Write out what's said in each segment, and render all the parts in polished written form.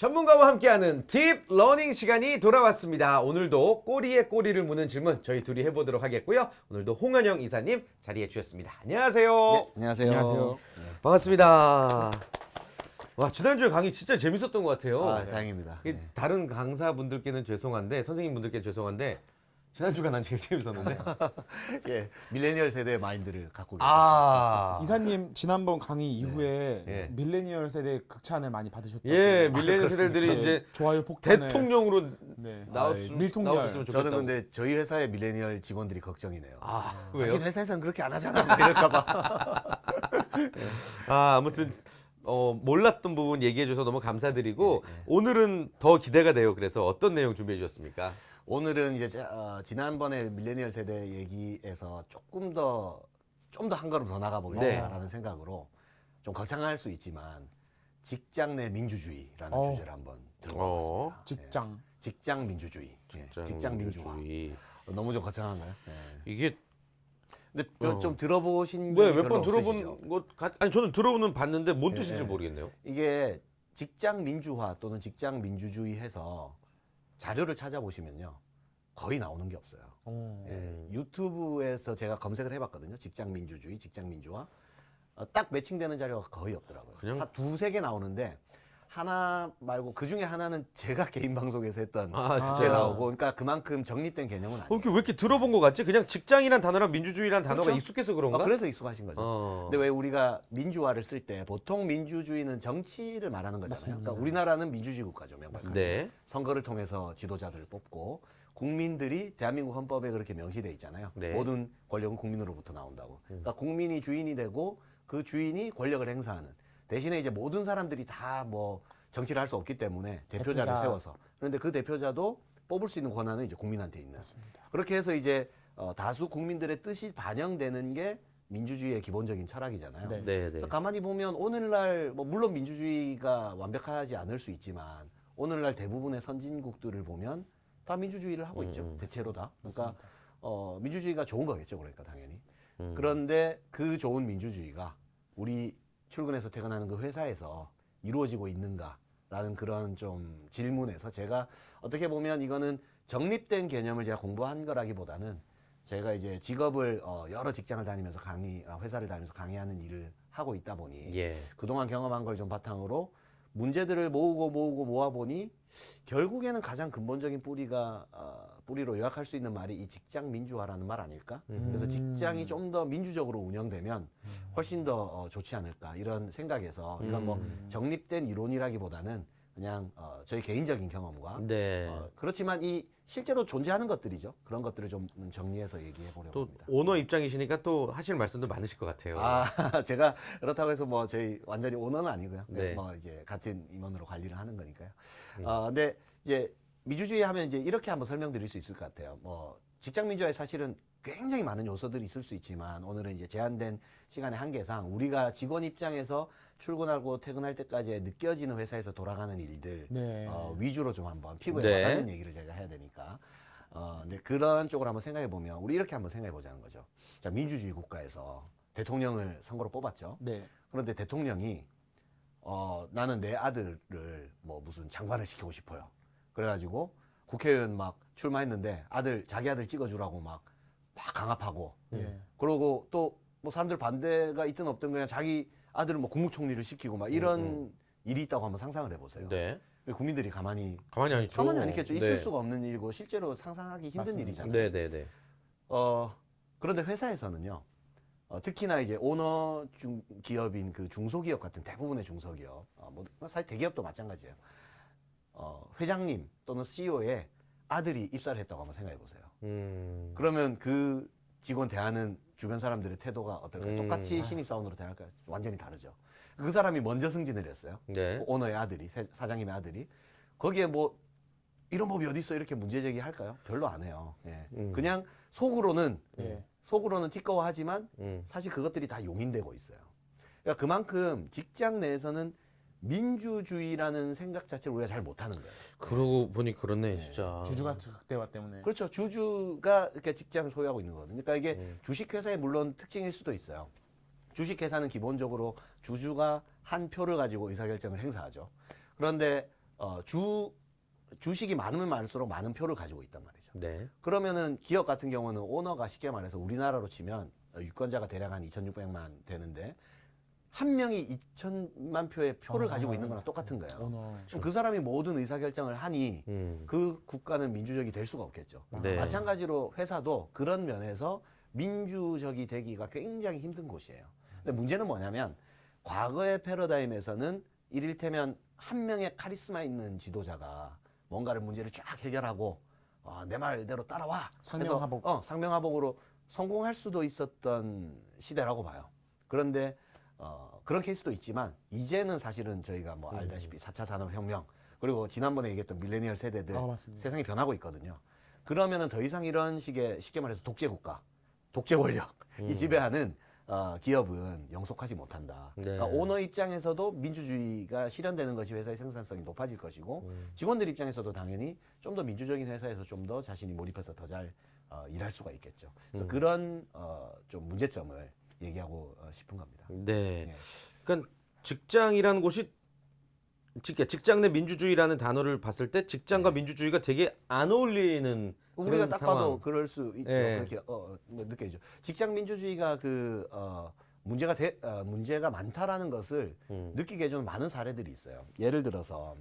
전문가와 함께하는 딥 러닝 시간이 돌아왔습니다. 오늘도 꼬리에 꼬리를 무는 질문 저희 둘이 해보도록 하겠고요. 오늘도 홍은영 이사님 자리해 주셨습니다. 안녕하세요. 안녕하세요. 안녕하세요. 반갑습니다. 와, 지난주에 강의 진짜 재밌었던 것 같아요. 아, 다행입니다. 이게 다른 강사분들께는 죄송한데, 선생님분들께는 죄송한데 지난주가 난 제일 재밌었는데. 예, 밀레니얼 세대의 마인드를 갖고 계셨어요. 아, 이사님 지난번 강의 이후에 예. 밀레니얼 세대 극찬을 많이 받으셨다고. 예, 밀레니얼 세대들이 네, 이제 좋아요 폭탄을. 대통령으로 네. 나왔으면 밀통열. 좋겠다고. 저는 근데 저희 회사의 밀레니얼 직원들이 걱정이네요. 아, 왜요? 당신 회사에서는 그렇게 안 하잖아. 이럴까봐. 아, 아무튼 몰랐던 부분 얘기해 줘서 너무 감사드리고 네. 오늘은 더 기대가 돼요. 그래서 어떤 내용 준비해 주셨습니까? 오늘은 이제 지난번에 밀레니얼 세대 얘기에서 좀 더 한 걸음 더 나가보겠다라는 생각으로 좀 거창할 수 있지만 직장 내 민주주의라는 주제를 한번 들어봤습니다. 직장. 직장 민주주의. 직장 민주화. 민주주의. 너무 좀 거창한가요? 예. 이게 근데 좀 들어보신 왜 적이 몇 별로 번 없으시죠? 들어본 것 아니 저는 들어보는 봤는데 뭔 뜻인지 예. 모르겠네요. 이게 직장 민주화 또는 직장 민주주의 해서 자료를 찾아보시면요 거의 나오는 게 없어요. 예, 유튜브에서 제가 검색을 해봤거든요. 직장 민주주의, 직장 민주화 딱 매칭되는 자료가 거의 없더라고요. 그냥- 한 두세 개 나오는데 하나 말고 그 중에 하나는 제가 개인 방송에서 했던 아, 게 진짜요? 나오고, 그러니까 그만큼 정립된 개념은 아니에요. 이렇게 왜 이렇게 들어본 것 같지? 그냥 직장이란 단어랑 민주주의란 단어가 그렇죠? 익숙해서 그런가? 그래서 익숙하신 거죠. 어. 근데 왜 우리가 민주화를 쓸 때 보통 민주주의는 정치를 말하는 거잖아요. 맞습니다. 그러니까 우리나라는 민주주의 국가죠, 명백하게. 네. 선거를 통해서 지도자들을 뽑고 국민들이 대한민국 헌법에 그렇게 명시돼 있잖아요. 네. 모든 권력은 국민으로부터 나온다고. 그러니까 국민이 주인이 되고 그 주인이 권력을 행사하는. 대신에 이제 모든 사람들이 다 뭐 정치를 할 수 없기 때문에 대표자를 대표자. 세워서. 그런데 그 대표자도 뽑을 수 있는 권한은 이제 국민한테 있는. 맞습니다. 그렇게 해서 이제 다수 국민들의 뜻이 반영되는 게 민주주의의 기본적인 철학이잖아요. 네. 네, 네. 그래서 가만히 보면 오늘날 뭐 물론 민주주의가 완벽하지 않을 수 있지만 오늘날 대부분의 선진국들을 보면 다 민주주의를 하고 있죠. 대체로 다. 그러니까 민주주의가 좋은 거겠죠. 그러니까 당연히. 그런데 그 좋은 민주주의가 우리 출근해서 퇴근하는 그 회사에서 이루어지고 있는가라는 그런 좀 질문에서 제가 어떻게 보면 이거는 정립된 개념을 제가 공부한 거라기보다는 제가 이제 직업을 여러 직장을 다니면서 회사를 다니면서 강의하는 일을 하고 있다 보니 예. 그동안 경험한 걸 좀 바탕으로 문제들을 모아보니 결국에는 가장 근본적인 뿌리로 요약할 수 있는 말이 이 직장 민주화라는 말 아닐까? 그래서 직장이 좀 더 민주적으로 운영되면 훨씬 더 좋지 않을까 이런 생각에서 이건 뭐 정립된 이론이라기보다는 그냥 저희 개인적인 경험과 네. 그렇지만 이 실제로 존재하는 것들이죠. 그런 것들을 좀 정리해서 얘기해 보려고 또 합니다. 오너 입장이시니까 또 하실 말씀도 많으실 것 같아요. 아, 제가 그렇다고 해서 뭐 저희 완전히 오너는 아니고요. 네. 뭐 이제 같은 임원으로 관리를 하는 거니까요. 근데 이제 민주주의 하면 이제 이렇게 한번 설명드릴 수 있을 것 같아요. 뭐 직장 민주화에 사실은 굉장히 많은 요소들이 있을 수 있지만 오늘은 이제 제한된 시간의 한계상 우리가 직원 입장에서 출근하고 퇴근할 때까지 느껴지는 회사에서 돌아가는 일들 네. 위주로 좀 한번 피부에 네. 와닿는 얘기를 제가 해야 되니까 근데 그런 쪽으로 한번 생각해 보면 우리 이렇게 한번 생각해 보자는 거죠. 자, 민주주의 국가에서 대통령을 선거로 뽑았죠. 네. 그런데 대통령이 나는 내 아들을 뭐 무슨 장관을 시키고 싶어요. 그래가지고 국회의원 막 출마했는데 자기 아들 찍어주라고 막 강압하고 네. 그러고 또 뭐 사람들 반대가 있든 없든 그냥 자기 아들을 뭐 국무총리를 시키고 막 이런 일이 있다고 한번 상상을 해보세요. 네. 국민들이 가만히 가만히 아니겠죠. 있을 수가 없는 일이고 실제로 상상하기 힘든 맞습니다. 일이잖아요. 네, 네, 네. 그런데 회사에서는요. 특히나 이제 오너 기업인 그 중소기업 같은 대부분의 중소기업, 뭐 사실 대기업도 마찬가지예요. 회장님 또는 CEO의 아들이 입사를 했다고 한번 생각해 보세요. 그러면 그 직원 대하는 주변 사람들의 태도가 어떨까요? 똑같이 신입사원으로 대할까요? 완전히 다르죠. 그 사람이 먼저 승진을 했어요. 네. 오너의 아들이, 사장님의 아들이. 거기에 뭐 이런 법이 어디 있어 이렇게 문제 제기할까요? 별로 안 해요. 예. 그냥 속으로는 티꺼워하지만 사실 그것들이 다 용인되고 있어요. 그러니까 그만큼 직장 내에서는 민주주의라는 생각 자체를 우리가 잘 못하는 거예요. 그러고 보니 그렇네, 진짜. 주주가 극대화 때문에. 그렇죠. 주주가 이렇게 직장을 소유하고 있는 거거든요. 그러니까 이게 주식회사의 물론 특징일 수도 있어요. 주식회사는 기본적으로 주주가 한 표를 가지고 의사결정을 행사하죠. 그런데 주식이 많으면 많을수록 많은 표를 가지고 있단 말이죠. 네. 그러면은 기업 같은 경우는 오너가 쉽게 말해서 우리나라로 치면 유권자가 대략 한 2,600만 되는데 한 명이 2천만 표의 표를 가지고 있는 거랑 똑같은 거예요. 오너. 그럼 그 사람이 모든 의사결정을 하니 그 국가는 민주적이 될 수가 없겠죠. 네. 마찬가지로 회사도 그런 면에서 민주적이 되기가 굉장히 힘든 곳이에요. 근데 문제는 뭐냐면 과거의 패러다임에서는 이를테면 한 명의 카리스마 있는 지도자가 뭔가를 문제를 쫙 해결하고 내 말대로 따라와. 상명하복. 해서, 상명하복으로 성공할 수도 있었던 시대라고 봐요. 그런데 그런 케이스도 있지만 이제는 사실은 저희가 뭐 알다시피 4차 산업혁명 그리고 지난번에 얘기했던 밀레니얼 세대들 맞습니다. 세상이 변하고 있거든요. 그러면은 더 이상 이런 식의 쉽게 말해서 독재 국가, 독재 권력 이 지배하는 기업은 영속하지 못한다. 네. 그러니까 오너 입장에서도 민주주의가 실현되는 것이 회사의 생산성이 높아질 것이고 직원들 입장에서도 당연히 좀 더 민주적인 회사에서 좀 더 자신이 몰입해서 더 잘 일할 수가 있겠죠. 그래서 그런 좀 문제점을 얘기하고 싶은 겁니다. 네. 예. 그러니까 직장이라는 곳이 직장 내 민주주의라는 단어를 봤을 때 직장과 민주주의가 되게 안 어울리는 우리가 그런 딱 상황. 봐도 그럴 수 있죠. 예. 그렇게 뭐 느껴지죠. 직장 민주주의가 문제가 많다라는 것을 느끼게 해주는 많은 사례들이 있어요. 예를 들어서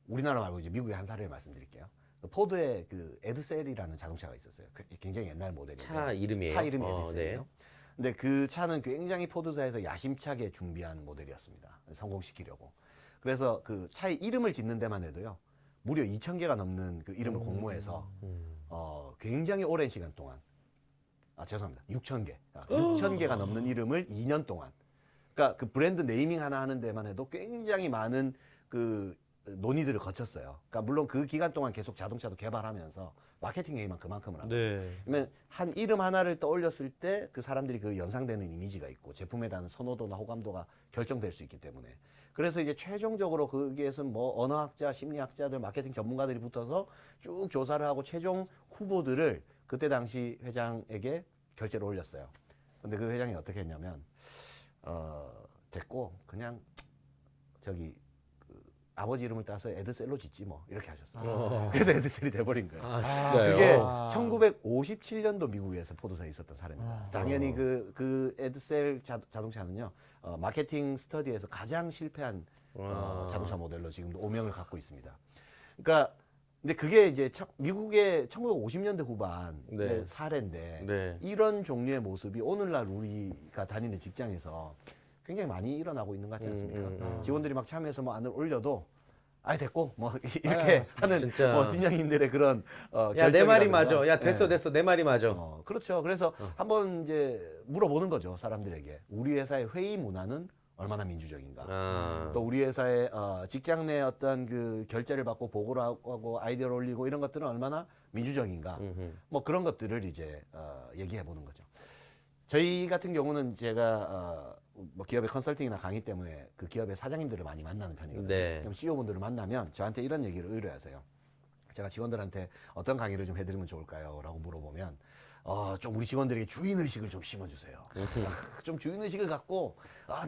우리나라 말고 이제 미국의 한 사례를 말씀드릴게요. 포드의 그 에드셀이라는 자동차가 있었어요. 굉장히 옛날 모델인데 차 이름이에요. 차 이름이 네. 에드셀이에요. 근데 그 차는 굉장히 포드사에서 야심차게 준비한 모델이었습니다. 성공시키려고. 그래서 그 차의 이름을 짓는 데만 해도요. 무려 2,000개가 넘는 그 이름을 공모해서 굉장히 오랜 시간 동안 죄송합니다. 6,000개. 6,000개가 넘는 이름을 2년 동안. 그러니까 그 브랜드 네이밍 하나 하는 데만 해도 굉장히 많은 그 논의들을 거쳤어요. 그러니까 물론 그 기간 동안 계속 자동차도 개발하면서 마케팅 회의만 그만큼을 하고. 네. 그러면 한 이름 하나를 떠올렸을 때 그 사람들이 그 연상되는 이미지가 있고 제품에 대한 선호도나 호감도가 결정될 수 있기 때문에. 그래서 이제 최종적으로 거기에서 뭐 언어학자, 심리학자들, 마케팅 전문가들이 붙어서 쭉 조사를 하고 최종 후보들을 그때 당시 회장에게 결제를 올렸어요. 근데 그 회장이 어떻게 했냐면 됐고 그냥 저기 아버지 이름을 따서 에드셀로 짓지 뭐 이렇게 하셨어요. 그래서 에드셀이 돼버린 거예요. 진짜요? 그게 아. 1957년도 미국에서 포드사에 있었던 사례입니다. 당연히 그 에드셀 자동차는요 마케팅 스터디에서 가장 실패한 자동차 모델로 지금도 오명을 갖고 있습니다. 그러니까 근데 그게 이제 미국의 1950년대 후반 네. 사례인데 네. 이런 종류의 모습이 오늘날 우리가 다니는 직장에서 굉장히 많이 일어나고 있는 것 같지 않습니까? 직원들이 막 참여해서 뭐 안을 올려도 됐고 뭐 이렇게 하는 진짜. 뭐 팀장님들의 그런 야, 내 말이 결정이라든가. 맞아. 야, 됐어, 예. 됐어. 내 말이 맞아. 그렇죠. 그래서 한번 이제 물어보는 거죠 사람들에게 우리 회사의 회의 문화는 얼마나 민주적인가. 또 우리 회사의 직장 내 어떤 그 결제를 받고 보고를 하고 아이디어를 올리고 이런 것들은 얼마나 민주적인가. 뭐 그런 것들을 이제 얘기해 보는 거죠. 저희 같은 경우는 제가 뭐 기업의 컨설팅이나 강의 때문에 그 기업의 사장님들을 많이 만나는 편이거든요. 네. 좀 CEO분들을 만나면 저한테 이런 얘기를 의뢰하세요. 제가 직원들한테 어떤 강의를 좀 해드리면 좋을까요? 라고 물어보면 좀 우리 직원들에게 주인의식을 좀 심어주세요. 좀 주인의식을 갖고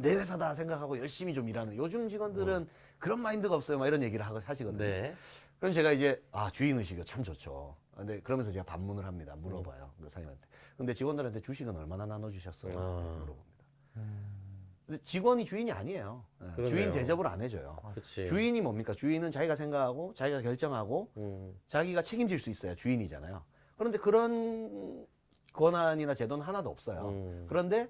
내 회사다 생각하고 열심히 좀 일하는 요즘 직원들은 그런 마인드가 없어요. 막 이런 얘기를 하시거든요. 네. 그럼 제가 이제 주인의식이 참 좋죠. 근데 그러면서 제가 반문을 합니다. 물어봐요. 그 사장님한테. 근데 직원들한테 주식은 얼마나 나눠주셨어요? 물어봅니다. 근데 직원이 주인이 아니에요. 그러네요. 주인 대접을 안 해줘요. 그치. 주인이 뭡니까? 주인은 자기가 생각하고 자기가 결정하고 자기가 책임질 수 있어야 주인이잖아요. 그런데 그런 권한이나 제도는 하나도 없어요. 그런데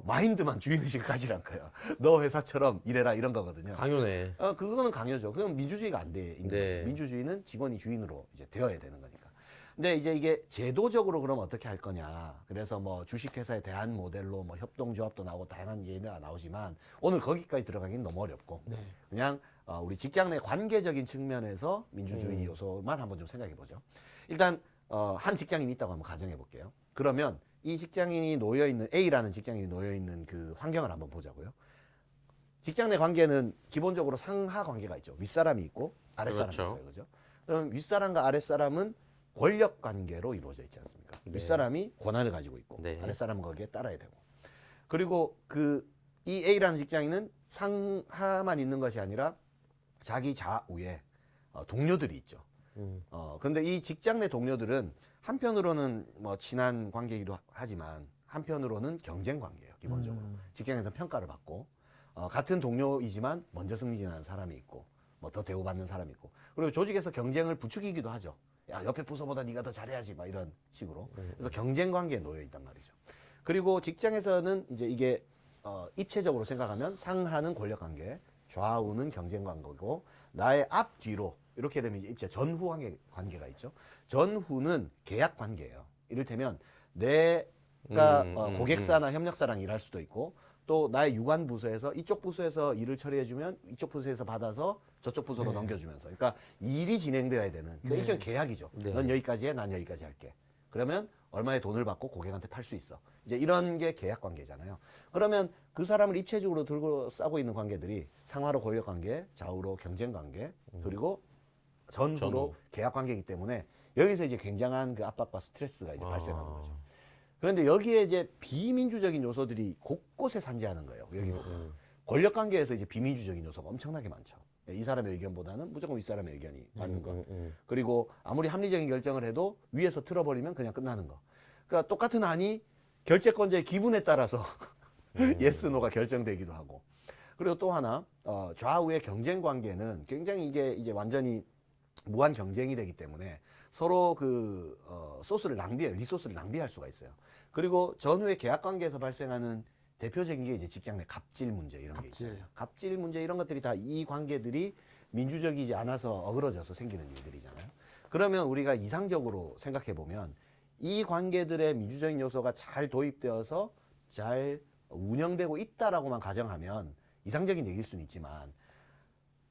마인드만 주인의식을 가지를 않고요. 너 회사처럼 일해라 이런 거거든요. 강요네. 그거는 강요죠. 그건 민주주의가 안 돼 있는 네. 거죠. 민주주의는 직원이 주인으로 이제 되어야 되는 거니까. 근데 이제 이게 제도적으로 그럼 어떻게 할 거냐. 그래서 뭐 주식회사에 대한 모델로 뭐 협동조합도 나오고 다양한 얘기가 나오지만 오늘 거기까지 들어가기는 너무 어렵고 그냥 우리 직장 내 관계적인 측면에서 민주주의 요소만 한번 좀 생각해 보죠. 일단 한 직장인이 있다고 한번 가정해 볼게요. 그러면 이 직장인이 놓여 있는 A라는 직장인이 놓여 있는 그 환경을 한번 보자고요. 직장 내 관계는 기본적으로 상하 관계가 있죠. 윗사람이 있고 아랫사람이 그렇죠. 있어요. 그죠? 그럼 윗사람과 아랫사람은 권력 관계로 이루어져 있지 않습니까? 네. 윗사람이 권한을 가지고 있고 네. 아랫사람은 거기에 따라야 되고. 그리고 그 이 A라는 직장인은 상하만 있는 것이 아니라 자기 좌우에 동료들이 있죠. 근데 이 직장 내 동료들은 한편으로는 뭐 친한 관계이기도 하지만 한편으로는 경쟁 관계예요. 기본적으로 직장에서 평가를 받고 같은 동료이지만 먼저 승진하는 사람이 있고 뭐 더 대우받는 사람이 있고 그리고 조직에서 경쟁을 부추기기도 하죠. 야 옆에 부서보다 네가 더 잘해야지 막 이런 식으로. 그래서 경쟁 관계에 놓여 있단 말이죠. 그리고 직장에서는 이제 이게 입체적으로 생각하면 상하는 권력 관계, 좌우는 경쟁 관계고 나의 앞 뒤로 이렇게 되면 이제 입체 전후 관계가 있죠. 전후는 계약 관계예요. 이를테면 내가 고객사나 협력사랑 일할 수도 있고 또 나의 유관 부서에서 이쪽 부서에서 일을 처리해주면 이쪽 부서에서 받아서 저쪽 부서로 넘겨주면서 그러니까 일이 진행돼야 되는 그러니까 일종의 계약이죠. 넌 여기까지 해, 난 여기까지 할게. 그러면 얼마의 돈을 받고 고객한테 팔 수 있어. 이제 이런 게 계약 관계잖아요. 그러면 그 사람을 입체적으로 들고 싸고 있는 관계들이 상하로 권력 관계, 좌우로 경쟁 관계, 그리고 전후로 계약 관계이기 때문에 여기서 이제 굉장한 그 압박과 스트레스가 이제 발생하는 거죠. 그런데 여기에 이제 비민주적인 요소들이 곳곳에 산재하는 거예요. 여기 보면 권력 관계에서 이제 비민주적인 요소가 엄청나게 많죠. 이 사람의 의견보다는 무조건 윗사람의 의견이 맞는 것. 그리고 아무리 합리적인 결정을 해도 위에서 틀어버리면 그냥 끝나는 거. 그러니까 똑같은 안이 결재권자의 기분에 따라서 예스, 노가 결정되기도 하고. 그리고 또 하나, 좌우의 경쟁 관계는 굉장히 이게 이제 완전히 무한 경쟁이 되기 때문에 서로 그 리소스를 낭비할 수가 있어요. 그리고 전후의 계약 관계에서 발생하는 대표적인 게 이제 직장 내 갑질 문제 이런 게 있잖아요. 갑질 문제 이런 것들이 다 이 관계들이 민주적이지 않아서 어그러져서 생기는 일들이잖아요. 그러면 우리가 이상적으로 생각해 보면 이 관계들의 민주적인 요소가 잘 도입되어서 잘 운영되고 있다라고만 가정하면 이상적인 얘기일 수는 있지만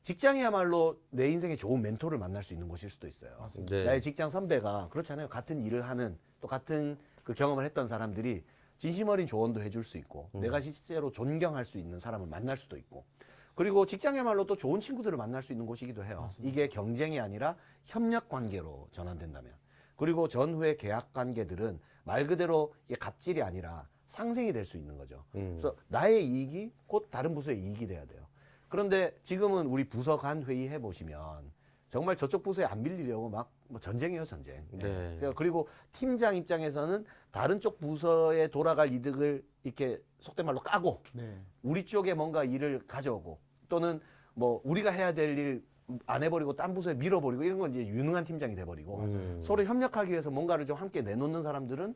직장이야말로 내 인생에 좋은 멘토를 만날 수 있는 곳일 수도 있어요. 맞습니다. 네. 나의 직장 선배가 그렇잖아요. 같은 일을 하는 또 같은 그 경험을 했던 사람들이 진심 어린 조언도 해줄 수 있고 내가 실제로 존경할 수 있는 사람을 만날 수도 있고 그리고 직장이야말로 또 좋은 친구들을 만날 수 있는 곳이기도 해요. 맞습니다. 이게 경쟁이 아니라 협력 관계로 전환된다면 그리고 전후의 계약 관계들은 말 그대로 이게 갑질이 아니라 상생이 될 수 있는 거죠. 그래서 나의 이익이 곧 다른 부서의 이익이 돼야 돼요. 그런데 지금은 우리 부서 간 회의 해보시면 정말 저쪽 부서에 안 빌리려고 막 뭐 전쟁이에요, 전쟁. 네. 그리고 팀장 입장에서는 다른 쪽 부서에 돌아갈 이득을 이렇게 속된 말로 까고 우리 쪽에 뭔가 일을 가져오고 또는 뭐 우리가 해야 될 일 안 해버리고 딴 부서에 밀어버리고 이런 건 이제 유능한 팀장이 돼버리고 서로 협력하기 위해서 뭔가를 좀 함께 내놓는 사람들은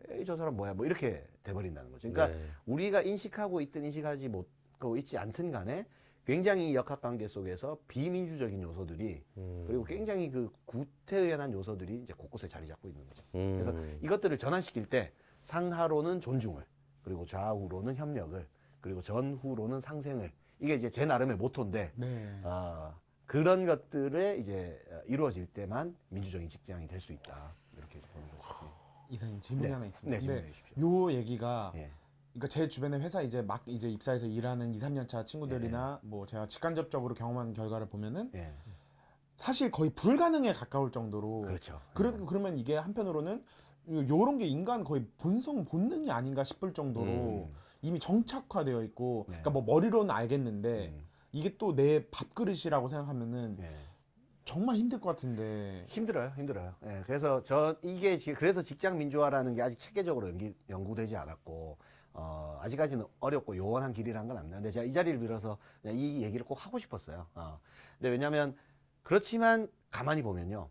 에이, 저 사람 뭐야 뭐 이렇게 돼버린다는 거죠. 그러니까 네. 우리가 인식하고 있든 인식하지 못하고 있지 않든 간에 굉장히 이 역학관계 속에서 비민주적인 요소들이 그리고 굉장히 그 구태의연한 요소들이 이제 곳곳에 자리 잡고 있는 거죠. 그래서 이것들을 전환시킬 때 상하로는 존중을 그리고 좌우로는 협력을 그리고 전후로는 상생을 이게 이제 제 나름의 모토인데 그런 것들에 이제 이루어질 때만 민주적인 직장이 될 수 있다 이렇게 보는 거죠. 이사님 질문이 하나 있습니다. 네, 근데 질문해 주십시오. 요 얘기가 예. 그러니까 제 주변에 회사 이제 막 이제 입사해서 일하는 2, 3년 차 친구들이나 뭐 제가 직간접적으로 경험한 결과를 보면은 예. 사실 거의 불가능에 가까울 정도로 그렇죠. 그러면 이게 한편으로는 요런 게 인간 거의 본능이 아닌가 싶을 정도로 이미 정착화되어 있고 네. 그러니까 뭐 머리로는 알겠는데 이게 또 내 밥그릇이라고 생각하면은 예. 정말 힘들 것 같은데 힘들어요. 예, 그래서 그래서 직장 민주화라는 게 아직 체계적으로 연구되지 않았고, 아직까지는 어렵고 요원한 길이라는 건 압니다. 근데 제가 이 자리를 빌어서 이 얘기를 꼭 하고 싶었어요. 근데 왜냐면, 그렇지만 가만히 보면요.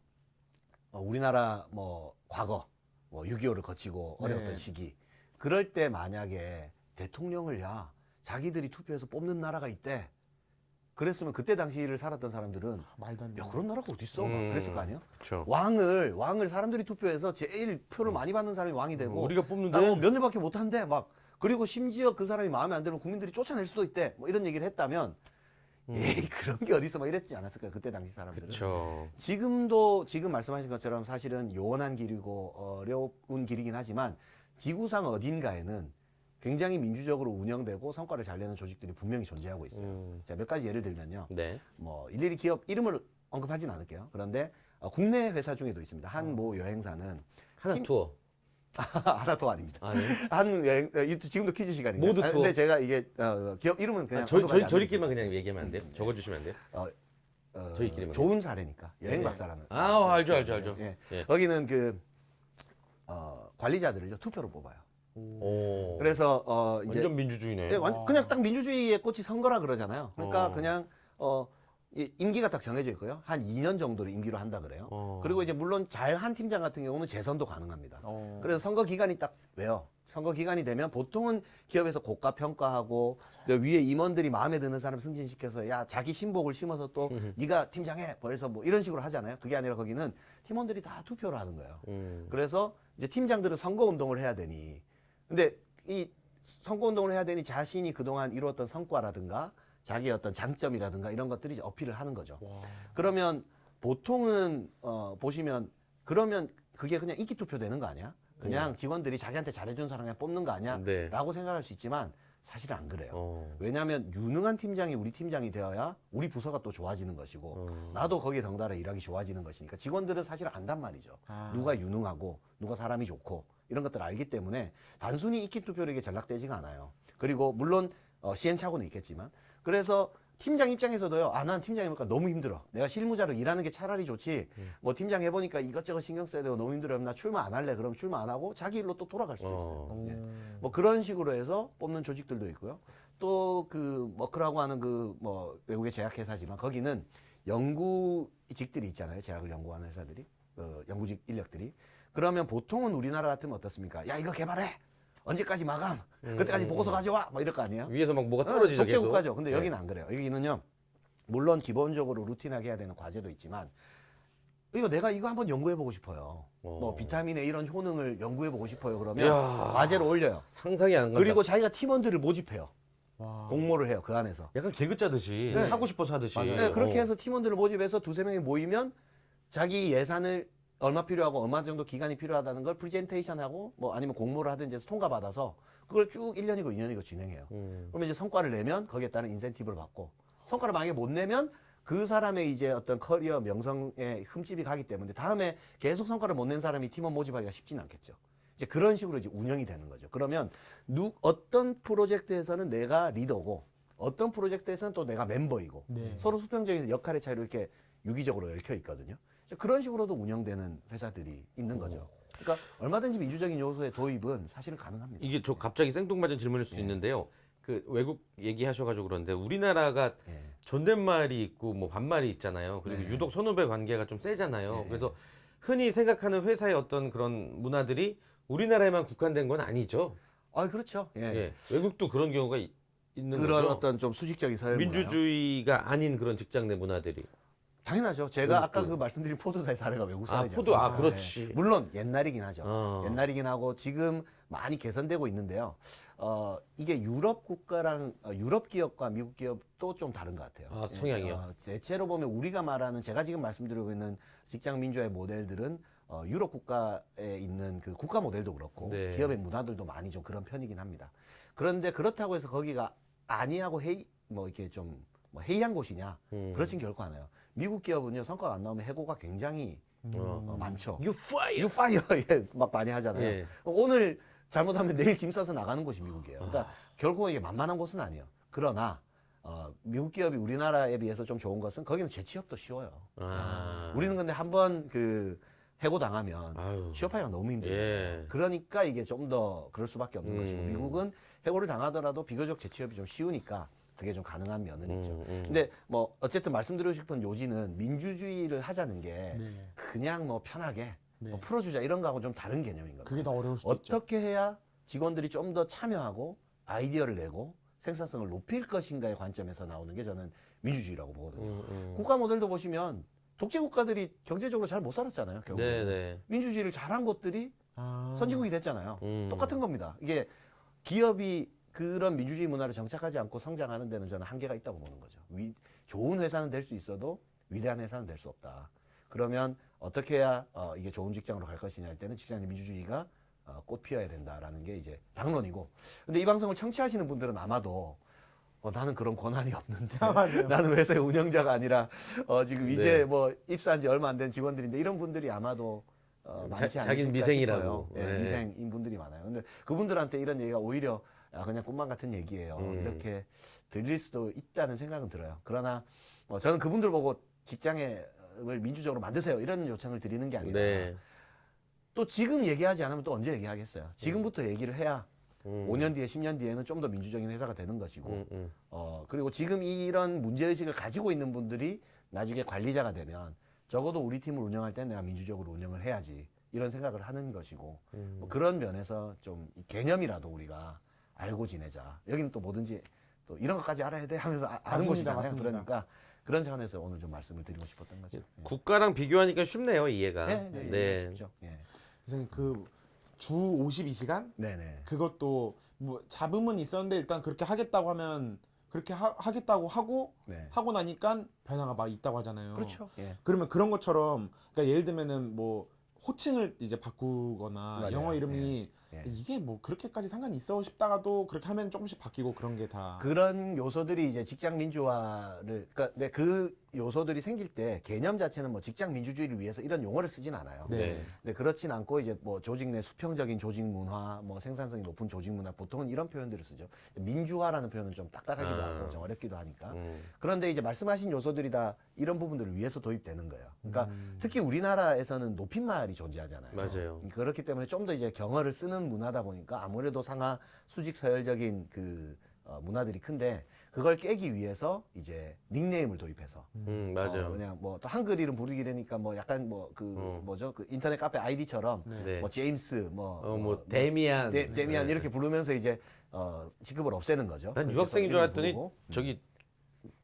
우리나라 뭐, 과거, 뭐, 6.25를 거치고 어려웠던 네. 시기. 그럴 때 만약에 대통령을 자기들이 투표해서 뽑는 나라가 있대. 그랬으면 그때 당시를 살았던 사람들은 말도 안 야 되는 그런 나라가 어딨어? 막 그랬을 거 아니에요? 그렇죠. 왕을 사람들이 투표해서 제일 표를 많이 받는 사람이 왕이 되고 우리가 뽑는데 나뭐 몇 년밖에 못 한대 막 그리고 심지어 그 사람이 마음에 안 들면 국민들이 쫓아낼 수도 있대 뭐 이런 얘기를 했다면 에이 그런 게 어딨어 막 이랬지 않았을까요? 그때 당시 사람들은. 그렇죠. 지금 말씀하신 것처럼 사실은 요원한 길이고 어려운 길이긴 하지만 지구상 어딘가에는 굉장히 민주적으로 운영되고 성과를 잘 내는 조직들이 분명히 존재하고 있어요. 자, 몇 가지 예를 들면요. 네. 뭐 일일이 기업 이름을 언급하진 않을게요. 그런데 국내 회사 중에도 있습니다. 한 모 여행사는 하나 투어. 하나도 아닙니다. 아, 네. 한 여행 지금도 퀴즈 시간인가요? 모두 투어. 근데 제가 이게 기업 이름은 그냥 아, 저희 언급하지 저희끼리만 않는 그냥 얘기하면 안 돼요? 적어주시면 안 돼요? 저희끼리만. 좋은 사례니까 여행 네. 박사라는. 아, 알죠. 예. 예. 거기는 그 관리자들을요 투표로 뽑아요. 오. 그래서 이제 완전 민주주의네. 예, 그냥 딱 민주주의의 꽃이 선거라 그러잖아요. 그러니까 어. 그냥 이 임기가 딱 정해져 있고요. 한 2년 정도를 임기로 한다 그래요. 그리고 이제 물론 잘한 팀장 같은 경우는 재선도 가능합니다. 그래서 선거 기간이 딱 왜요? 선거 기간이 되면 보통은 기업에서 고가 평가하고 위에 임원들이 마음에 드는 사람 승진시켜서 야 자기 신복을 심어서 또 네가 팀장해. 그래서 뭐 이런 식으로 하잖아요. 그게 아니라 거기는 팀원들이 다 투표를 하는 거예요. 그래서 이제 팀장들은 선거 운동을 해야 되니 근데 이 선거 운동을 해야 되니 자신이 그동안 이루었던 성과라든가 자기의 어떤 장점이라든가 이런 것들이 이제 어필을 하는 거죠. 그러면 보통은 보시면 그러면 그게 그냥 인기 투표 되는 거 아니야? 그냥 직원들이 자기한테 잘해준 사람 그냥 뽑는 거 아니야? 네. 라고 생각할 수 있지만 사실은 안 그래요. 어. 왜냐하면 유능한 팀장이 우리 팀장이 되어야 우리 부서가 또 좋아지는 것이고 나도 거기에 덩달아 일하기 좋아지는 것이니까 직원들은 사실 안단 말이죠. 누가 유능하고 누가 사람이 좋고 이런 것들을 알기 때문에 단순히 인기 투표로 이게 전락되지가 않아요. 그리고 물론 시행착오는 있겠지만 그래서 팀장 입장에서도요. 난 팀장 해보니까 너무 힘들어. 내가 실무자로 일하는 게 차라리 좋지. 뭐 팀장 해보니까 이것저것 신경 써야 되고 너무 힘들어. 나 출마 안 할래. 그럼 출마 안 하고 자기 일로 또 돌아갈 수도 있어요. 예. 뭐 그런 식으로 해서 뽑는 조직들도 있고요. 또 그 머크라고 하는 그 뭐 외국의 제약회사지만 거기는 연구직들이 있잖아요. 제약을 연구하는 회사들이 연구직 인력들이. 그러면 보통은 우리나라 같으면 어떻습니까? 야 이거 개발해. 언제까지 마감? 그때까지 보고서 가져와? 뭐 이럴 거 아니에요? 위에서 막 뭐가 떨어지죠. 계속. 독재국가죠. 근데 네. 여기는 안 그래요. 여기는요. 물론 기본적으로 루틴하게 해야 되는 과제도 있지만 이거 내가 이거 한번 연구해 보고 싶어요. 뭐 비타민의 이런 효능을 연구해 보고 싶어요. 그러면 이야. 과제를 올려요. 상상이 안 간다. 그리고 자기가 팀원들을 모집해요. 와. 공모를 해요. 그 안에서. 약간 개그 짜듯이 네. 하고 싶어서 하듯이. 맞아요. 네, 그렇게 해서 팀원들을 모집해서 두세 명이 모이면 자기 예산을 얼마 필요하고 얼마 정도 기간이 필요하다는 걸 프레젠테이션하고 뭐 아니면 공모를 하든지 해서 통과받아서 그걸 쭉 1년이고 2년이고 진행해요. 그러면 이제 성과를 내면 거기에 따른 인센티브를 받고 성과를 만약에 못 내면 그 사람의 이제 어떤 커리어 명성에 흠집이 가기 때문에 다음에 계속 성과를 못 낸 사람이 팀원 모집하기가 쉽지는 않겠죠. 이제 그런 식으로 이제 운영이 되는 거죠. 그러면 어떤 프로젝트에서는 내가 리더고 어떤 프로젝트에서는 또 내가 멤버이고 네. 서로 수평적인 역할의 차이로 이렇게 유기적으로 얽혀 있거든요. 그런 식으로도 운영되는 회사들이 있는 거죠. 그러니까 얼마든지 민주적인 요소의 도입은 사실은 가능합니다. 이게 저 갑자기 생뚱맞은 질문일 수 있는데요. 그 외국 얘기하셔가지고 그런데 우리나라가 예. 존댓말이 있고 뭐 반말이 있잖아요. 그리고 네. 유독 선후배 관계가 좀 세잖아요. 네. 그래서 흔히 생각하는 회사의 어떤 그런 문화들이 우리나라에만 국한된 건 아니죠. 그렇죠. 예. 예. 외국도 그런 경우가 있는 그런 거죠. 어떤 좀 수직적인 서열 문화요. 민주주의가 아닌 그런 직장 내 문화들이. 당연하죠. 제가 외국도. 아까 그 말씀드린 포도사의 사례가 외국 아, 사례죠. 포도, 그렇지. 물론 옛날이긴 하죠. 어. 옛날이긴 하고 지금 많이 개선되고 있는데요. 이게 유럽 국가랑 유럽 기업과 미국 기업도 좀 다른 것 같아요. 아, 성향이요? 대체로 보면 우리가 말하는 제가 지금 말씀드리고 있는 직장 민주화의 모델들은 유럽 국가에 있는 그 국가 모델도 그렇고 네. 기업의 문화들도 많이 좀 그런 편이긴 합니다. 그런데 그렇다고 해서 거기가 아니하고 뭐 이렇게 좀 뭐 해이한 곳이냐? 그렇진 결코 않아요. 미국 기업은요 성과가 안 나오면 해고가 굉장히 많죠. You fire. You fire 예, 막 많이 하잖아요. 예. 오늘 잘못하면 내일 짐 싸서 나가는 곳이 미국이에요. 그러니까 결코 이게 만만한 곳은 아니에요. 그러나 미국 기업이 우리나라에 비해서 좀 좋은 것은 거기는 재취업도 쉬워요. 아. 우리는 근데 한번 그 해고 당하면 아유. 취업하기가 너무 힘들어요. 예. 그러니까 이게 좀 더 그럴 수밖에 없는 것이고 미국은 해고를 당하더라도 비교적 재취업이 좀 쉬우니까 그게 좀 가능한 면은 있죠. 근데 뭐 어쨌든 말씀드리고 싶은 요지는 민주주의를 하자는 게 네. 그냥 뭐 편하게 네. 뭐 풀어주자 이런 거하고 좀 다른 개념인 거예요. 그게 더 어려울 수도 있죠. 어떻게 해야 직원들이 좀 더 참여하고 아이디어를 내고 생산성을 높일 것인가의 관점에서 나오는 게 저는 민주주의라고 보거든요. 국가 모델도 보시면 독재 국가들이 경제적으로 잘 못 살았잖아요. 결국에 네네. 민주주의를 잘한 곳들이 선진국이 됐잖아요. 음. 똑같은 겁니다. 이게 기업이 그런 민주주의 문화를 정착하지 않고 성장하는 데는 저는 한계가 있다고 보는 거죠. 좋은 회사는 될 수 있어도 위대한 회사는 될 수 없다. 그러면 어떻게 해야 이게 좋은 직장으로 갈 것이냐 할 때는 직장 내 민주주의가 꽃 피어야 된다라는 게 이제 당론이고. 근데 이 방송을 청취하시는 분들은 아마도 나는 그런 권한이 없는데 나는 회사의 운영자가 아니라 지금 이제 네. 뭐 입사한 지 얼마 안 된 직원들인데 이런 분들이 아마도 많지 않으실까 자기는 미생이라고. 싶어요. 예, 네. 미생인 분들이 많아요. 근데 그분들한테 이런 얘기가 오히려 그냥 꿈만 같은 얘기예요. 이렇게 들릴 수도 있다는 생각은 들어요. 그러나 저는 그분들 보고 직장을 민주적으로 만드세요 이런 요청을 드리는 게 아니라 네. 또 지금 얘기하지 않으면 또 언제 얘기하겠어요. 지금부터 얘기를 해야 5년 뒤에 10년 뒤에는 좀 더 민주적인 회사가 되는 것이고 그리고 지금 이런 문제의식을 가지고 있는 분들이 나중에 관리자가 되면 적어도 우리 팀을 운영할 때 내가 민주적으로 운영을 해야지 이런 생각을 하는 것이고 뭐 그런 면에서 좀 개념이라도 우리가 알고 지내자. 여기는 또 뭐든지 또 이런 것까지 알아야 돼 하면서 아는 맞습니다, 곳이잖아요. 맞습니다. 그러니까 그런 차원에서 오늘 좀 말씀을 드리고 싶었던 거죠. 국가랑 비교하니까 쉽네요, 이해가. 네. 쉽죠. 예. 선생님 주 52시간 네네. 그것도 뭐 잡음은 있었는데 일단 그렇게 하겠다고 하면 그렇게 하겠다고 하고 네. 하고 나니까 변화가 막 있다고 하잖아요. 그렇죠. 예. 그러면 그런 것처럼 그러니까 예를 들면은 뭐 호칭을 이제 바꾸거나 맞아요. 영어 이름이 예. 이게 뭐 그렇게까지 상관이 있어 싶다가도 그렇게 하면 조금씩 바뀌고 그런 게 다 그런 요소들이 이제 직장 민주화를 그러니까 근데 그 요소들이 생길 때 개념 자체는 뭐 직장 민주주의를 위해서 이런 용어를 쓰진 않아요. 네. 근데 그렇진 않고 이제 뭐 조직 내 수평적인 조직 문화, 뭐 생산성이 높은 조직 문화 보통은 이런 표현들을 쓰죠. 민주화라는 표현은 좀 딱딱하기도 하고 좀 어렵기도 하니까. 그런데 이제 말씀하신 요소들이 다 이런 부분들을 위해서 도입되는 거예요. 그러니까 특히 우리나라에서는 높임말이 존재하잖아요. 맞아요. 그렇기 때문에 좀 더 이제 경어를 쓰는 문화다 보니까 아무래도 상하 수직 서열적인 그 문화들이 큰데 그걸 깨기 위해서 이제 닉네임을 도입해서 맞아요. 그냥 뭐 또 한글 이름 부르기라니까 뭐 약간 뭐 그 뭐죠 그 인터넷 카페 아이디처럼 네. 뭐 제임스 뭐 데미안, 데미안 이렇게 부르면서 이제 직급을 없애는 거죠. 난 그렇게 유학생인 줄 해서 알았더니 이름을 부르고. 저기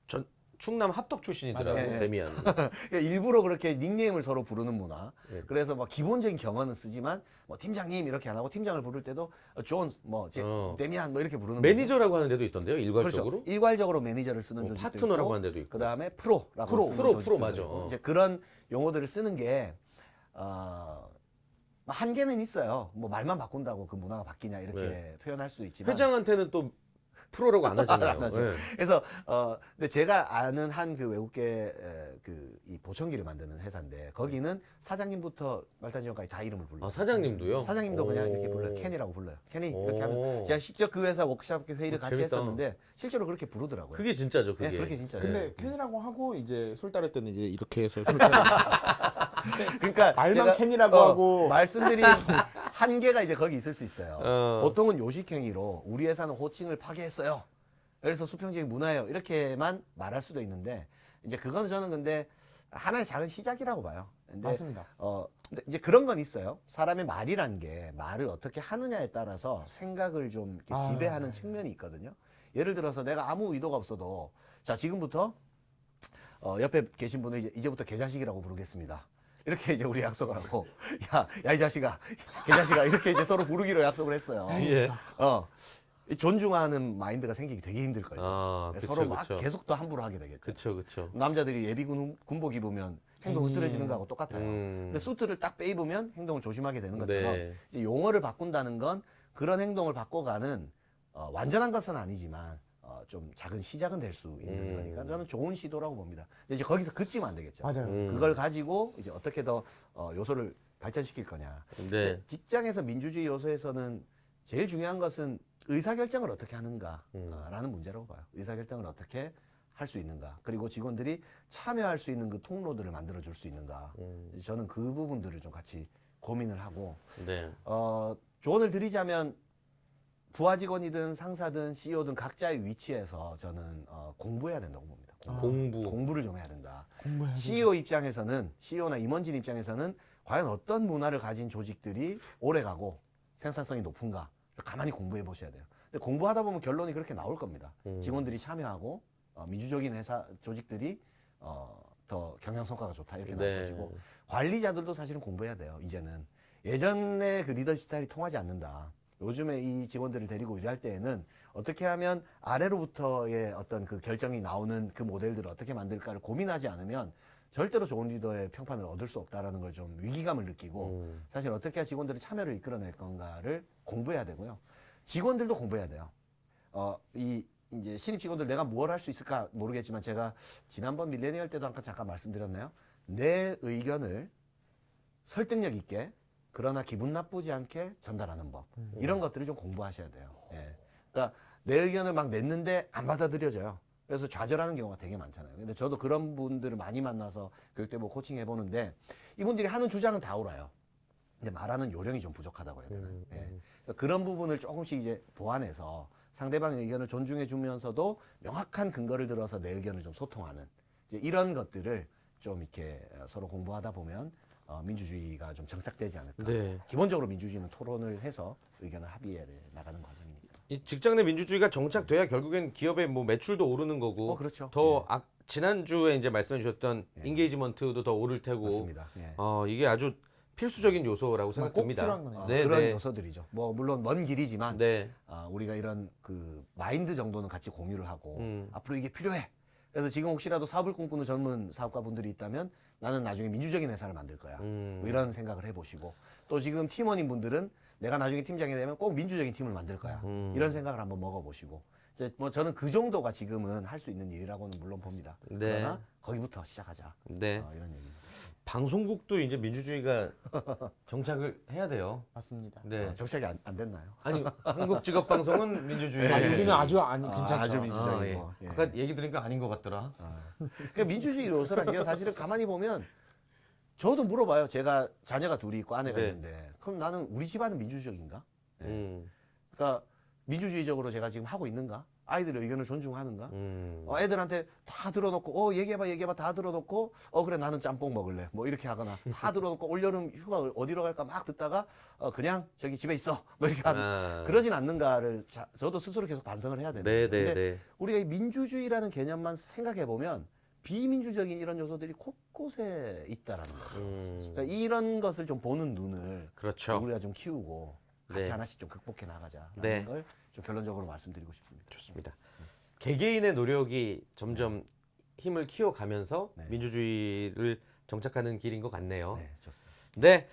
전 충남 합덕 출신이더라고, 맞아요. 데미안. 그러니까 일부러 그렇게 닉네임을 서로 부르는 문화. 네. 그래서 막 기본적인 경어는 쓰지만 뭐 팀장님 이렇게 안 하고 팀장을 부를 때도 존, 뭐 데미안 뭐 이렇게 부르는 매니저라고 하는 데도 있던데요, 거죠. 일괄적으로. 그렇죠. 일괄적으로 매니저를 쓰는 조직도 파트너라고 있고, 하는 데도 있고. 그다음에 프로라고 프로, 쓰는 프로, 조직도 맞아. 있고. 이제 그런 용어들을 쓰는 게 한계는 있어요. 뭐 말만 바꾼다고 그 문화가 바뀌냐 이렇게 네. 표현할 수도 있지만 회장한테는 또 프로라고 안 하잖아요. 안 하죠. 네. 그래서 근데 제가 아는 한 그 외국계 그 이 보청기를 만드는 회사인데 거기는 사장님부터 말단지원까지 다 이름을 불러요. 아, 사장님도요? 사장님도 그냥 오. 이렇게 불러요. 켄이라고 불러요. 켄이 오. 이렇게 하면 제가 직접 그 회사 워크숍 회의를 같이 재밌다. 했었는데 실제로 그렇게 부르더라고요. 그게 진짜죠, 그게. 네, 그렇게 진짜. 근데 캔이라고 하고 이제 술 따를 때는 이제 이렇게 해서 술 따를 그러니까 말만 제가, 캔이라고 하고 말씀드린 한계가 이제 거기 있을 수 있어요. 어. 보통은 요식행위로 우리 회사는 호칭을 파괴했어요. 그래서 수평적인 문화예요. 이렇게만 말할 수도 있는데 이제 그거는 저는 근데 하나의 작은 시작이라고 봐요. 근데 맞습니다. 근데 이제 그런 건 있어요. 사람의 말이란 게 말을 어떻게 하느냐에 따라서 생각을 좀 이렇게 지배하는 맞아요. 측면이 있거든요. 예를 들어서 내가 아무 의도가 없어도 자 지금부터 옆에 계신 분을 이제부터 개자식이라고 부르겠습니다. 이렇게 이제 우리 약속을 하고 야 이 자식아 개자식아 이렇게 이제 서로 부르기로 약속을 했어요. 예. 이 존중하는 마인드가 생기기 되게 힘들 거예요. 아, 그쵸, 서로 막 그쵸. 계속 또 함부로 하게 되겠죠. 그쵸, 그쵸. 남자들이 예비군 군복 입으면 행동 흐트러지는 거하고 똑같아요. 근데 수트를 딱 빼입으면 행동을 조심하게 되는 것처럼 네. 이제 용어를 바꾼다는 건 그런 행동을 바꿔가는 완전한 것은 아니지만 좀 작은 시작은 될 수 있는 거니까 저는 좋은 시도라고 봅니다. 근데 이제 거기서 그치면 안 되겠죠. 맞아요. 그걸 가지고 이제 어떻게 더 요소를 발전시킬 거냐. 네. 근데 직장에서 민주주의 요소에서는 제일 중요한 것은 의사결정을 어떻게 하는가라는 문제라고 봐요. 의사결정을 어떻게 할 수 있는가. 그리고 직원들이 참여할 수 있는 그 통로들을 만들어줄 수 있는가. 저는 그 부분들을 좀 같이 고민을 하고 네. 조언을 드리자면 부하 직원이든 상사든 CEO든 각자의 위치에서 저는 공부해야 된다고 봅니다. 공부를 좀 해야 된다. 공부해야지. CEO 입장에서는 CEO나 임원진 입장에서는 과연 어떤 문화를 가진 조직들이 오래가고 생산성이 높은가 가만히 공부해 보셔야 돼요. 근데 공부하다 보면 결론이 그렇게 나올 겁니다. 직원들이 참여하고 민주적인 회사 조직들이 더 경영 성과가 좋다 이렇게 나올 네. 것이고 관리자들도 사실은 공부해야 돼요. 이제는 예전에 그 리더십 스타일이 통하지 않는다. 요즘에 이 직원들을 데리고 일할 때에는 어떻게 하면 아래로부터의 어떤 그 결정이 나오는 그 모델들을 어떻게 만들까를 고민하지 않으면 절대로 좋은 리더의 평판을 얻을 수 없다라는 걸 좀 위기감을 느끼고 사실 어떻게 직원들이 참여를 이끌어낼 건가를 공부해야 되고요. 직원들도 공부해야 돼요. 이제 신입 직원들 내가 뭘 할 수 있을까 모르겠지만 제가 지난번 밀레니얼 때도 잠깐 말씀드렸나요? 내 의견을 설득력 있게 그러나 기분 나쁘지 않게 전달하는 법 이런 것들을 좀 공부하셔야 돼요. 예. 그러니까 내 의견을 막 냈는데 안 받아들여져요. 그래서 좌절하는 경우가 되게 많잖아요. 근데 저도 그런 분들을 많이 만나서 교육대 뭐 코칭 해보는데 이분들이 하는 주장은 다 옳아요. 근데 말하는 요령이 좀 부족하다고 해야 되나. 예. 그래서 그런 부분을 조금씩 이제 보완해서 상대방의 의견을 존중해 주면서도 명확한 근거를 들어서 내 의견을 좀 소통하는 이제 이런 것들을 좀 이렇게 서로 공부하다 보면 민주주의가 좀 정착되지 않을까. 네. 기본적으로 민주주의는 토론을 해서 의견을 합의해 나가는 과정이니까. 이 직장 내 민주주의가 정착돼야 결국엔 기업의 뭐 매출도 오르는 거고 그렇죠. 더 지난주에 이제 말씀해 주셨던 인게이지먼트도 더 오를 테고 맞습니다. 예. 이게 아주 필수적인 요소라고 정말 생각됩니다. 꼭 필요한 거네요. 네, 그런 네. 요소들이죠. 뭐 물론 먼 길이지만 네. 우리가 이런 그 마인드 정도는 같이 공유를 하고 음. 앞으로 이게 필요해. 그래서 지금 혹시라도 사업을 꿈꾸는 젊은 사업가분들이 있다면 나는 나중에 민주적인 회사를 만들 거야. 뭐 이런 생각을 해보시고 또 지금 팀원인 분들은 내가 나중에 팀장이 되면 꼭 민주적인 팀을 만들 거야. 이런 생각을 한번 먹어보시고 이제 뭐 저는 그 정도가 지금은 할 수 있는 일이라고는 물론 봅니다. 네. 그러나 거기부터 시작하자. 네. 이런 얘기입니다. 방송국도 이제 민주주의가 정착을 해야 돼요. 맞습니다. 네. 정착이 안 됐나요? 아니 한국직업방송은 민주주의. 여기는 아주 괜찮죠. 아주 민주적이고. 예. 예. 아까 얘기 들으니까 아닌 것 같더라. 그러니까 민주주의 요소라는 게 사실은 가만히 보면 저도 물어봐요. 제가 자녀가 둘이 있고 아내가 네. 있는데 그럼 나는 우리 집안은 민주주의인가? 음. 그러니까 민주주의적으로 제가 지금 하고 있는가? 아이들의 의견을 존중하는가? 음. 애들한테 다 들어놓고 얘기해봐 다 들어놓고 그래 나는 짬뽕 먹을래 뭐 이렇게 하거나 다 들어놓고 올여름 휴가 어디로 갈까 막 듣다가 그냥 저기 집에 있어 뭐 이렇게 하는 그러진 않는가를 저도 스스로 계속 반성을 해야 되는데 네. 우리가 이 민주주의라는 개념만 생각해 보면 비민주적인 이런 요소들이 곳곳에 있다라는 거죠. 그러니까 이런 것을 좀 보는 눈을 그렇죠. 우리가 좀 키우고 같이 네. 하나씩 좀 극복해 나가자라는 네. 걸 좀 결론적으로 말씀드리고 싶습니다. 좋습니다. 개개인의 노력이 점점 힘을 키워가면서 네. 민주주의를 정착하는 길인 것 같네요. 네, 좋습니다. 네.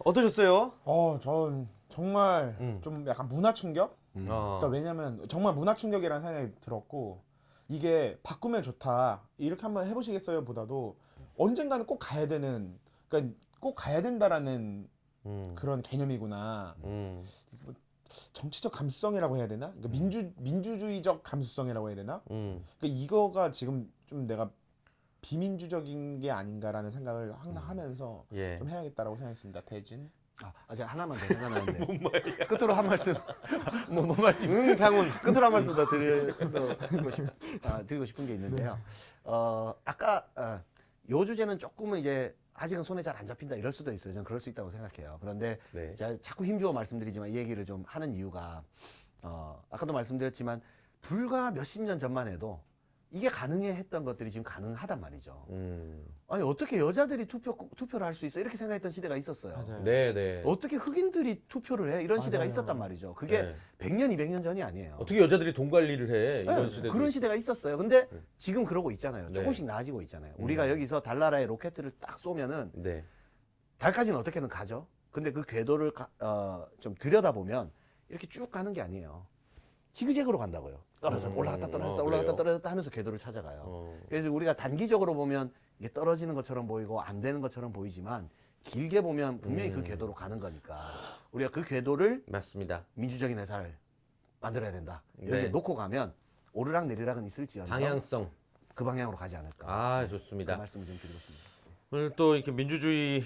어떠셨어요? 전 정말 좀 약간 문화 충격? 그러니까 어. 왜냐면 정말 문화 충격이라는 생각이 들었고 이게 바꾸면 좋다 이렇게 한번 해보시겠어요? 보다도 언젠가는 꼭 가야 되는 그러니까 꼭 가야 된다라는 그런 개념이구나. 정치적 감수성이라고 해야 되나? 그러니까 민주주의적 감수성이라고 해야 되나? 그러니까 이거가 지금 좀 내가 비민주적인 게 아닌가라는 생각을 항상 하면서 예. 좀 해야겠다라고 생각했습니다. 대진. 제가 하나만 더 생각나는데 끝으로 한 말씀 뭔 말씀 상훈. 끝으로 한 말씀 더 드리고 싶은 게 있는데요. 아까 요 주제는 조금은 이제 아직은 손에 잘 안 잡힌다 이럴 수도 있어요. 저는 그럴 수 있다고 생각해요. 그런데 네. 제가 자꾸 힘주어 말씀드리지만 이 얘기를 좀 하는 이유가 아까도 말씀드렸지만 불과 몇십 년 전만 해도 이게 가능해 했던 것들이 지금 가능하단 말이죠. 아니 어떻게 여자들이 투표를 할 수 있어 이렇게 생각했던 시대가 있었어요. 맞아요. 네. 어떻게 흑인들이 투표를 해 이런 시대가 맞아요. 있었단 말이죠. 그게 네. 100년 200년 전이 아니에요. 어떻게 여자들이 돈 관리를 해? 이런 네, 시대도 그런 시대가 있었어요. 근데 지금 그러고 있잖아요. 네. 조금씩 나아지고 있잖아요. 우리가 여기서 달나라에 로켓을 딱 쏘면은 네. 달까지는 어떻게든 가죠. 근데 그 궤도를 좀 들여다보면 이렇게 쭉 가는 게 아니에요. 지그재그로 간다고요. 떨어져 올라갔다 떨어졌다 올라갔다 그래요? 떨어졌다 하면서 궤도를 찾아가요. 그래서 우리가 단기적으로 보면 이게 떨어지는 것처럼 보이고 안 되는 것처럼 보이지만 길게 보면 분명히 그 궤도로 가는 거니까 우리가 그 궤도를 맞습니다. 민주적인 회사를 만들어야 된다. 이렇게 네. 놓고 가면 오르락 내리락은 있을지언정 방향성. 그 방향으로 가지 않을까. 그 좋습니다. 말씀을 좀 드리고 싶습니다. 오늘 또 이렇게 민주주의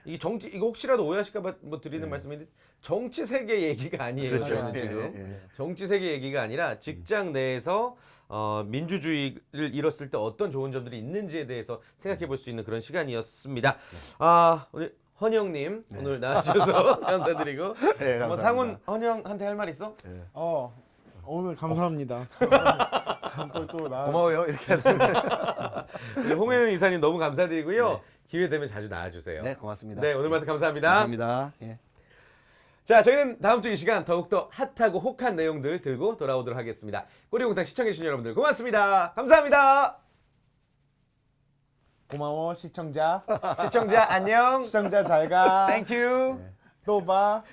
이게 정치 이거 혹시라도 오해하실까봐 뭐 드리는 말씀인데 정치 세계 얘기가 아니에요. 그렇죠. 저희는 예, 지금 예, 예. 정치 세계 얘기가 아니라 직장 내에서 민주주의를 이뤘을 때 어떤 좋은 점들이 있는지에 대해서 생각해 볼 수 있는 그런 시간이었습니다. 오늘 헌영님 오늘 나와주셔서 감사드리고 네, 뭐 감사합니다. 상훈 헌영한테 할 말 있어? 오늘 감사합니다. 또 고마워요. 이렇게 하는. 네, 홍혜영 이사님 너무 감사드리고요. 기회 되면 자주 나와주세요. 네, 고맙습니다. 네, 오늘 말씀 감사합니다. 감사합니다. 예. 자, 저희는 다음 주 이 시간 더욱더 핫하고 혹한 내용들 들고 돌아오도록 하겠습니다. 꼬리공탕 시청해주신 여러분들 고맙습니다. 감사합니다. 고마워 시청자. 시청자 안녕. 시청자 잘 가. 땡큐. 또 봐.